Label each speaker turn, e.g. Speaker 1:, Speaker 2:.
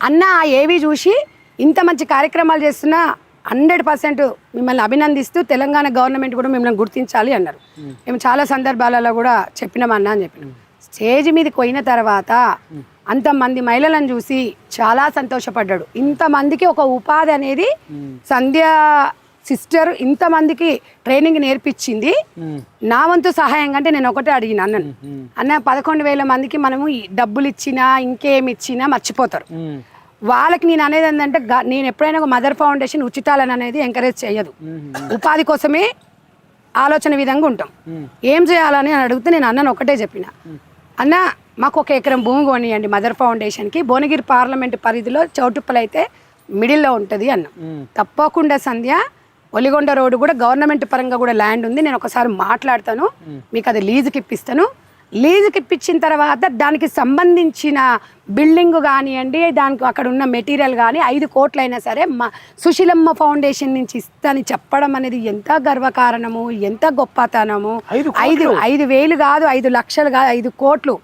Speaker 1: అన్న ఆ ఏవి చూసి ఇంత మంచి కార్యక్రమాలు చేస్తున్నా 100% మిమ్మల్ని అభినందిస్తూ తెలంగాణ గవర్నమెంట్ కూడా మిమ్మల్ని గుర్తించాలి అన్నారు. మేము చాలా సందర్భాలలో కూడా చెప్పినామన్నా అని చెప్పినాం. స్టేజ్ మీదకి పోయిన తర్వాత అంతమంది మహిళలను చూసి చాలా సంతోషపడ్డాడు. ఇంతమందికి ఒక ఉపాధి అనేది సంధ్య సిస్టర్ ఇంతమందికి ట్రైనింగ్ నేర్పించింది. నా వంతు సహాయం అంటే నేను ఒకటే అడిగిన అన్నను, అన్న 11,000 మందికి మనము డబ్బులు ఇచ్చినా ఇంకేమి ఇచ్చినా మర్చిపోతారు. వాళ్ళకి నేను అనేది ఏంటంటే నేను ఎప్పుడైనా ఒక మదర్ ఫౌండేషన్ ఉచితాలని అనేది ఎంకరేజ్ చేయదు. ఉపాధి కోసమే ఆలోచన విధంగా ఉంటాం. ఏం చేయాలని అని అడిగితే నేను అన్నను ఒకటే చెప్పిన, అన్న మాకు 1 ఎకరం భూమి కొనియండి మదర్ ఫౌండేషన్కి, భువనగిరి పార్లమెంట్ పరిధిలో చౌటుప్పల్ అయితే మిడిల్లో ఉంటుంది అన్న. తప్పకుండా సంధ్య, ఒలిగొండ రోడ్డు కూడా గవర్నమెంట్ పరంగా కూడా ల్యాండ్ ఉంది, నేను ఒకసారి మాట్లాడతాను, మీకు అది లీజుకి ఇప్పిస్తాను. లీజుకి ఇప్పించిన తర్వాత దానికి సంబంధించిన బిల్డింగ్ కానివ్వండి, దానికి అక్కడ ఉన్న మెటీరియల్ కానీ 5 కోట్లైనా సరే మా సుశీలమ్మ ఫౌండేషన్ నుంచి ఇస్తాని చెప్పడం అనేది ఎంత గర్వకారణము, ఎంత గొప్పతనము. 5,000 కాదు, 5 లక్షలు కాదు, 5 కోట్లు